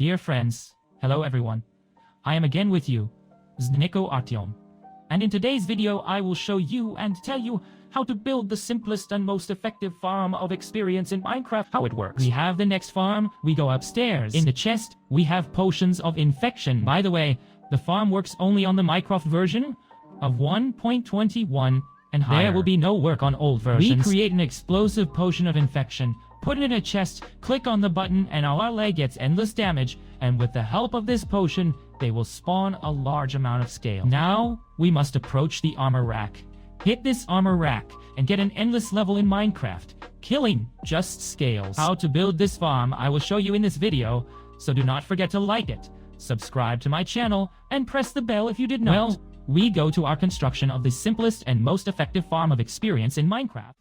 Dear friends, hello everyone. I am again with you, Zniko Artyom. And in today's video, I will show you and tell you how to build the simplest and most effective farm of experience in Minecraft, how it works. We have the next farm, we go upstairs. In the chest, we have potions of infection. By the way, the farm works only on the Minecraft version of 1.21 and higher. There will be no work on old versions. We create an explosive potion of infection, put it in a chest, click on the button, and our ally gets endless damage, and with the help of this potion, they will spawn a large amount of scale. Now, we must approach the armor rack. Hit this armor rack, and get an endless level in Minecraft, killing just scales. How to build this farm I will show you in this video, so do not forget to like it, subscribe to my channel, and press the bell if you did not. Well, we go to our construction of the simplest and most effective farm of experience in Minecraft.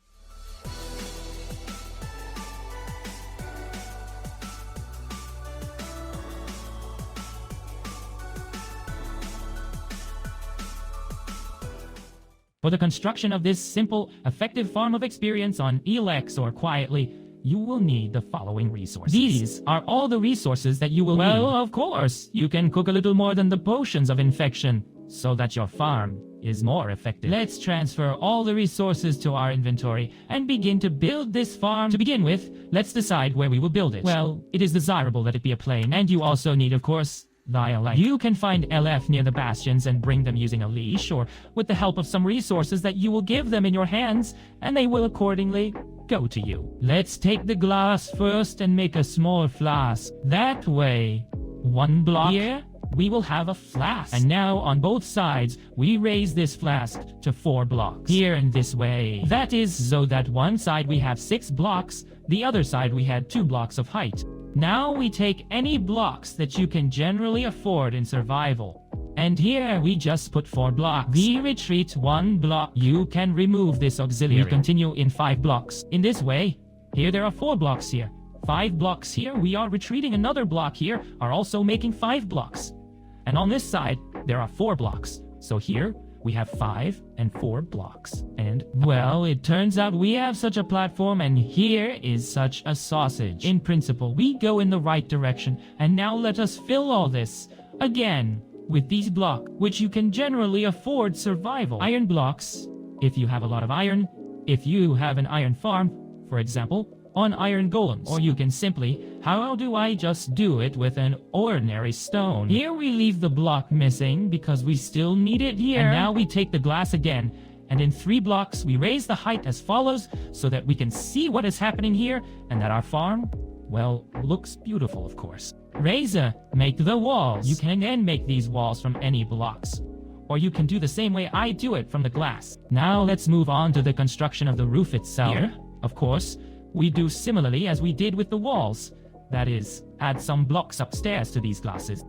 For the construction of this simple, effective farm of experience on Elex or Quietly, you will need the following resources. These are all the resources that you will need. Well, of course, you can cook a little more than the potions of infection, so that your farm is more effective. Let's transfer all the resources to our inventory and begin to build this farm. To begin with, let's decide where we will build it. Well, it is desirable that it be a plain, and you also need, of course, the LF. You can find LF near the bastions and bring them using a leash, or with the help of some resources that you will give them in your hands, and they will accordingly go to you. Let's take the glass first and make a small flask. That way, one block here, we will have a flask. And now on both sides, we raise this flask to 4 blocks. Here in this way. That is so that one side we have 6 blocks, the other side we had 2 blocks of height. Now we take any blocks that you can generally afford in survival. And here we just put 4 blocks. We retreat 1 block. You can remove this auxiliary. We continue in 5 blocks. In this way, here there are 4 blocks here. 5 blocks here, we are retreating another block here, are also making 5 blocks. And on this side, there are 4 blocks. So here, we have 5 and 4 blocks. And, well, it turns out we have such a platform, and here is such a sausage. In principle, we go in the right direction, and now let us fill all this, again, with these blocks, which you can generally afford survival. Iron blocks, if you have a lot of iron, if you have an iron farm, for example, on iron golems. Or you can simply, how do I just do it with an ordinary stone? Here we leave the block missing because we still need it here. And now we take the glass again, and in 3 blocks we raise the height as follows so that we can see what is happening here and that our farm, well, looks beautiful, of course. Razor, make the walls. You can then make these walls from any blocks, or you can do the same way I do it from the glass. Now let's move on to the construction of the roof itself. Here, of course, we do similarly as we did with the walls. That is, add some blocks upstairs to these glasses,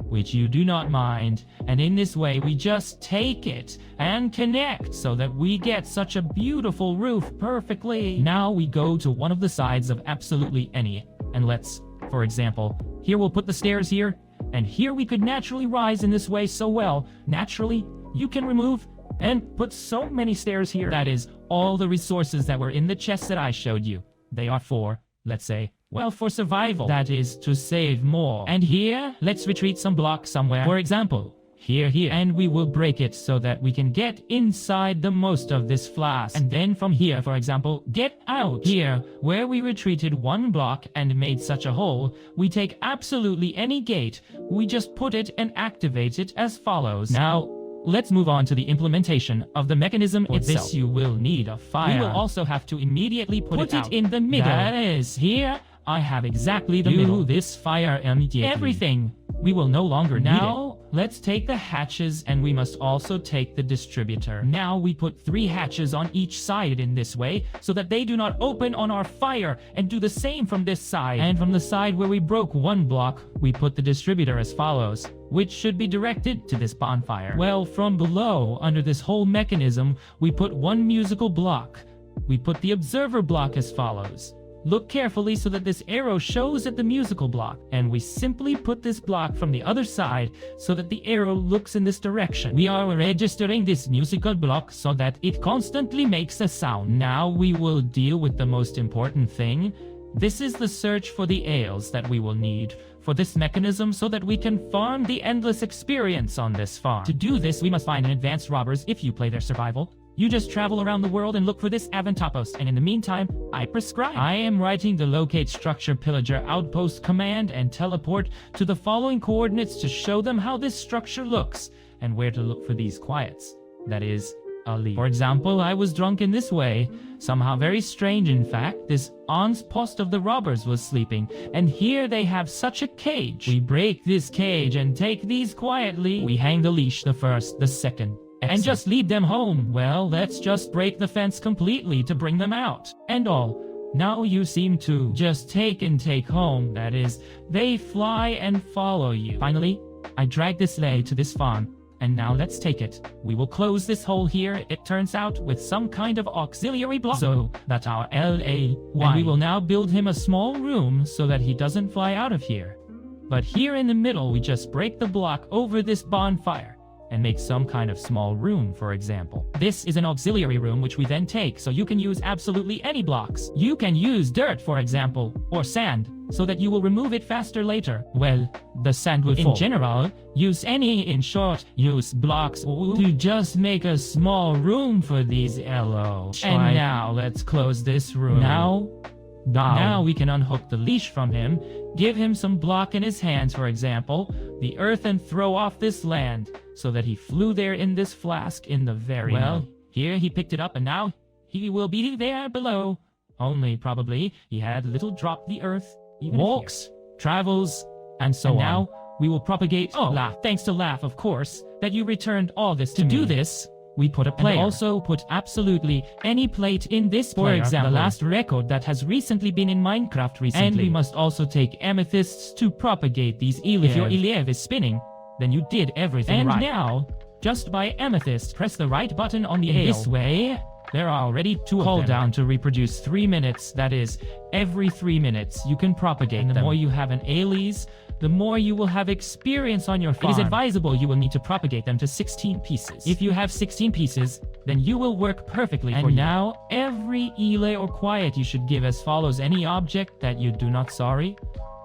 which you do not mind. And in this way, we just take it and connect so that we get such a beautiful roof perfectly. Now we go to one of the sides of absolutely any. And let's, for example, here we'll put the stairs here. And here we could naturally rise in this way so well. Naturally, you can remove and put so many stairs here. That is, all the resources that were in the chest that I showed you. They are for, let's say, well, for survival. That is, to save more. And here, let's retreat some blocks somewhere. For example, here. And we will break it so that we can get inside the most of this flask. And then from here, for example, get out. Here, where we retreated 1 block and made such a hole, we take absolutely any gate. We just put it and activate it as follows. Now, let's move on to the implementation of the mechanism itself. For this you will need a fire. We will also have to immediately put it in the middle. That is, here I have exactly the middle. This fire immediately. Everything. We will no longer need it. Now, let's take the hatches, and we must also take the distributor. Now we put 3 hatches on each side in this way, so that they do not open on our fire, and do the same from this side. And from the side where we broke 1 block, we put the distributor as follows, which should be directed to this bonfire. Well, from below, under this whole mechanism, we put 1 musical block. We put the observer block as follows. Look carefully so that this arrow shows at the musical block, and we simply put this block from the other side so that the arrow looks in this direction. We are registering this musical block so that it constantly makes a sound. Now we will deal with the most important thing. This is the search for the ales that we will need for this mechanism so that we can farm the endless experience on this farm. To do this, we must find an advanced robbers if you play their survival. You just travel around the world and look for this Avantapos, and in the meantime, I prescribe. I am writing the locate structure pillager outpost command and teleport to the following coordinates to show them how this structure looks and where to look for these quiets. That is, Ali. For example, I was drunk in this way. Somehow very strange, in fact. This Ons post of the robbers was sleeping, and here they have such a cage. We break this cage and take these quietly. We hang the leash the first, the second. And just lead them home. Well, let's just break the fence completely to bring them out. And all. Now you seem to just take home. That is, they fly and follow you. Finally, I drag this lay to this farm. And now let's take it. We will close this hole here, it turns out, with some kind of auxiliary block. So that our LA. And we will now build him a small room so that he doesn't fly out of here. But here in the middle, we just break the block over this bonfire and make some kind of small room, for example. This is an auxiliary room which we then take, so you can use absolutely any blocks. You can use dirt, for example, or sand, so that you will remove it faster later. Well, the sand will fall. In general, use any, in short, use blocks to just make a small room for these LO. And now, let's close this room. Now we can unhook the leash from him, give him some block in his hands, for example, the earth, and throw off this land, so that he flew there in this flask in the very night. Here he picked it up, and now he will be there below. Only, probably, he had little drop the earth, even walks, travels, and so on. Now, we will propagate Laugh. Thanks to Laugh, of course, that you returned all this to me. To do this, we put a player. And also put absolutely any plate in this player. For example, the last record that has recently been in Minecraft recently. And we must also take amethysts to propagate these Eliev. If your Eliev is spinning, then you did everything right. And now, just by amethyst, press the right button on the ale. This way, there are already two cooldown to reproduce 3 minutes. That is, every 3 minutes you can propagate them. The more you have an Alies, the more you will have experience on your farm. It is advisable you will need to propagate them to 16 pieces. If you have 16 pieces, then you will work perfectly for you. And now, every Ele or quiet you should give as follows: any object that you do not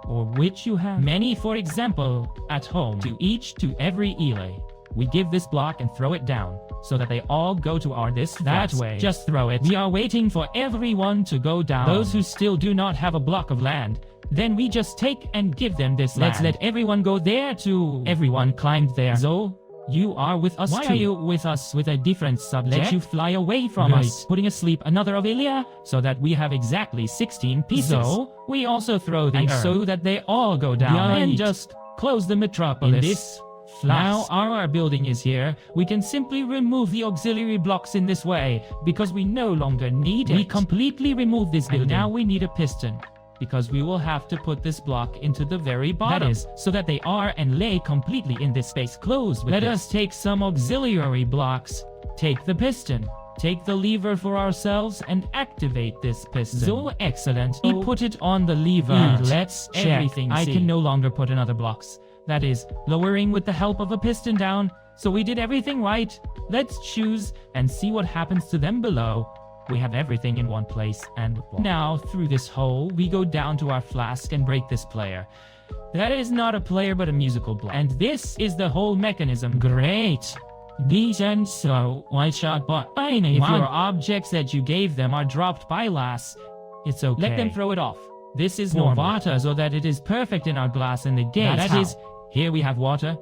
or which you have many, for example, at home. To every Ele, we give this block and throw it down, so that they all go to our that way. Just throw it. We are waiting for everyone to go down. Those who still do not have a block of land, then we just take and give them this land. Let's let everyone go there too. Everyone climbed there. So, you are with us too. Why are you with us with a different subject? Let you fly away from us. Putting asleep another of Elia, so that we have exactly 16 pieces. So, we also throw the earth, so that they all go down. And just close the metropolis. In this now our building is here. We can simply remove the auxiliary blocks in this way, because we no longer need it. We completely remove this building. And now we need a piston, because we will have to put this block into the very bottom. That is, so that they are and lay completely in this space closed with Let us take some auxiliary blocks, take the piston, take the lever for ourselves, and activate this piston. So excellent. We put it on the lever. And let's check everything. I can no longer put in other blocks. That is, lowering with the help of a piston down. So we did everything right. Let's choose and see what happens to them below. We have everything in one place, and now through this hole we go down to our flask and break this player. That is not a player but a musical block. And this is the whole mechanism. Great. These and so white shot but if your objects that you gave them are dropped by Lass, it's okay. Let them throw it off. This is Norvata, so that it is perfect in our glass in the gate. That is, here we have water.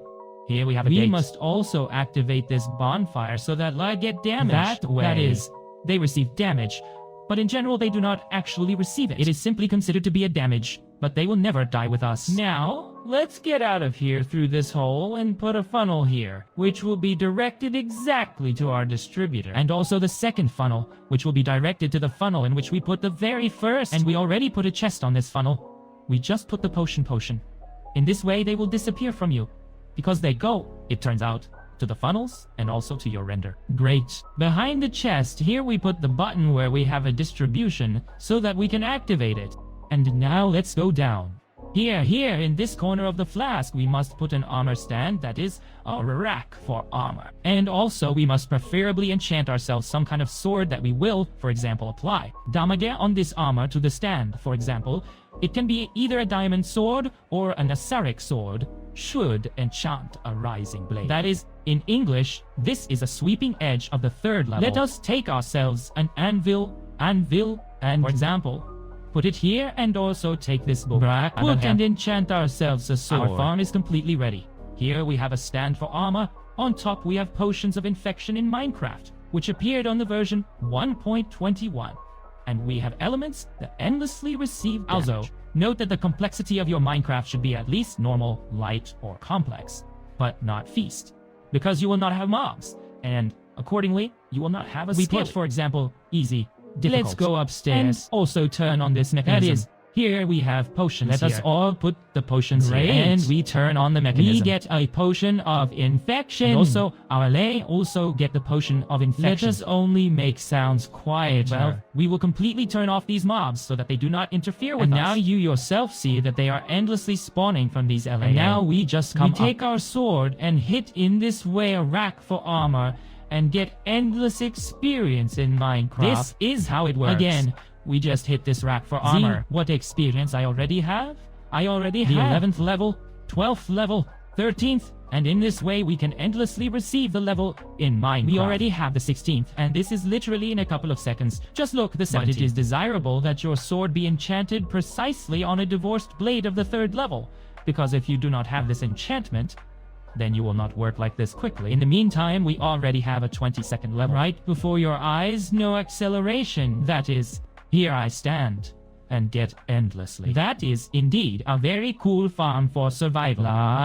Here we have a gate. We must also activate this bonfire so that light get damaged. That way. That is, they receive damage, but in general they do not actually receive it. It is simply considered to be a damage, but they will never die with us. Now, let's get out of here through this hole and put a funnel here, which will be directed exactly to our distributor. And also the second funnel, which will be directed to the funnel in which we put the very first. And we already put a chest on this funnel. We just put the potion. In this way they will disappear from you, because they go, it turns out, to the funnels and also to your render. Great. Behind the chest, here we put the button where we have a distribution so that we can activate it. And now let's go down. Here, in this corner of the flask, we must put an armor stand, that is, a rack for armor. And also, we must preferably enchant ourselves some kind of sword that we will, for example, apply damage on this armor to the stand, for example, It can be either a diamond sword or an Asaric sword, should enchant a rising blade. That is, in English, this is a sweeping edge of the third level. Let us take ourselves an anvil, and for example, put it here and also take this book. Put and enchant ourselves a sword. Our farm is completely ready. Here we have a stand for armor. On top we have potions of infection in Minecraft, which appeared on the version 1.21. And we have elements that endlessly receive damage. Also, note that the complexity of your Minecraft should be at least normal, light, or complex, but not feast, because you will not have mobs, and accordingly, you will not have a skill. We put, for example, easy, difficult. Let's go upstairs and also turn on this mechanism. That is, here we have potions. Let us all put the potions here, and we turn on the mechanism. We get a potion of infection. And also, our lay also get the potion of infection. Let us only make sounds quieter. Well, we will completely turn off these mobs so that they do not interfere with us. And now you yourself see that they are endlessly spawning from these LA. And now we just take our sword and hit in this way a rack for armor and get endless experience in Minecraft. This is how it works. Again, we just hit this rack for armor. What experience I already have? I already have the 11th level, 12th level, 13th, and in this way we can endlessly receive the level in Minecraft. We already have the 16th, and this is literally in a couple of seconds. Just look, the 17th. But it is desirable that your sword be enchanted precisely on a divorced blade of the 3rd level, because if you do not have this enchantment, then you will not work like this quickly. In the meantime, we already have a 22nd level. Right before your eyes, no acceleration. That is, here I stand and get endlessly. That is indeed a very cool farm for survival.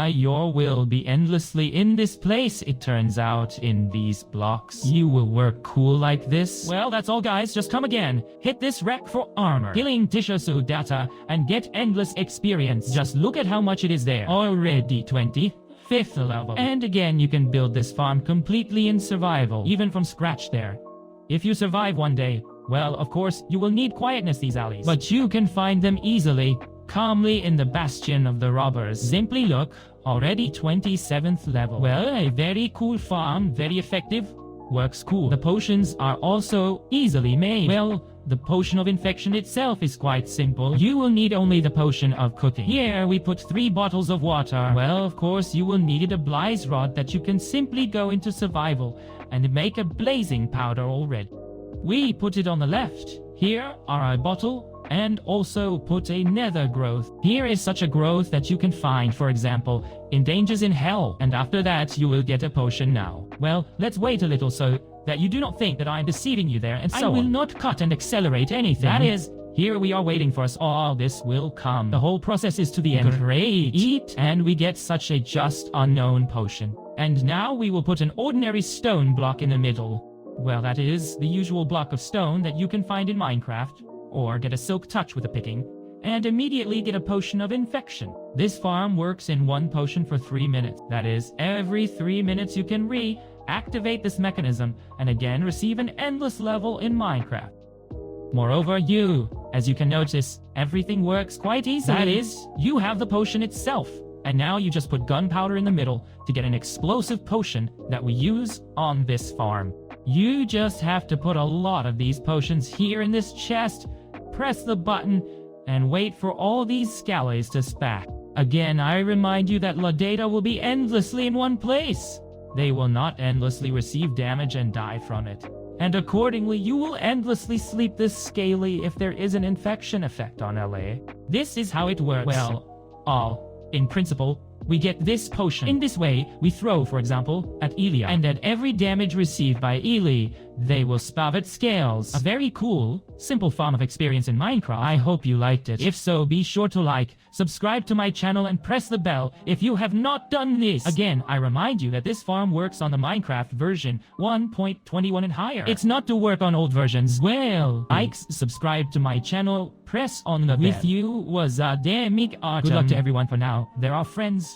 Your will be endlessly in this place, it turns out, in these blocks. You will work cool like this. Well, that's all guys, just come again. Hit this wreck for armor, killing Tishasu data, and get endless experience. Just look at how much it is there. Already 25th level. And again, you can build this farm completely in survival, even from scratch there. If you survive one day, well, of course, you will need quietness these alleys, but you can find them easily, calmly in the bastion of the robbers. Simply look, already 27th level. Well, a very cool farm, very effective, works cool. The potions are also easily made. Well, the potion of infection itself is quite simple. You will need only the potion of cooking. Here we put 3 bottles of water. Well, of course, you will need a blaze rod that you can simply go into survival and make a blazing powder already. We put it on the left. Here are a bottle and also put a nether growth. Here is such a growth that you can find, for example, in Dangers in Hell, and after that you will get a potion now. Well, let's wait a little so that you do not think that I am deceiving you there, and so I will not cut and accelerate anything. That is, here we are waiting for us all. This will come. The whole process is to the end. Great. Eat, and we get such a just unknown potion. And now we will put an ordinary stone block in the middle. Well, that is the usual block of stone that you can find in Minecraft, or get a silk touch with a picking, and immediately get a potion of infection. This farm works in 1 potion for 3 minutes. That is, every 3 minutes you can reactivate this mechanism, and again receive an endless level in Minecraft. Moreover, as you can notice, everything works quite easily. That is, you have the potion itself. And now you just put gunpowder in the middle to get an explosive potion that we use on this farm. You just have to put a lot of these potions here in this chest, press the button, and wait for all these scallies to spack. Again, I remind you that La Data will be endlessly in one place. They will not endlessly receive damage and die from it. And accordingly, you will endlessly sleep this scaly if there is an infection effect on LA. This is how it works. Well, in principle, we get this potion. In this way, we throw, for example, at Elia, and at every damage received by Eli, they will spout at scales. A very cool, simple farm of experience in Minecraft. I hope you liked it. If so, be sure to like, subscribe to my channel, and press the bell if you have not done this. Again, I remind you that this farm works on the Minecraft version 1.21 and higher. It's not to work on old versions. Well, likes, subscribe to my channel, press on the bell. With you was Ademic Artem. Good luck to everyone for now. They're our friends.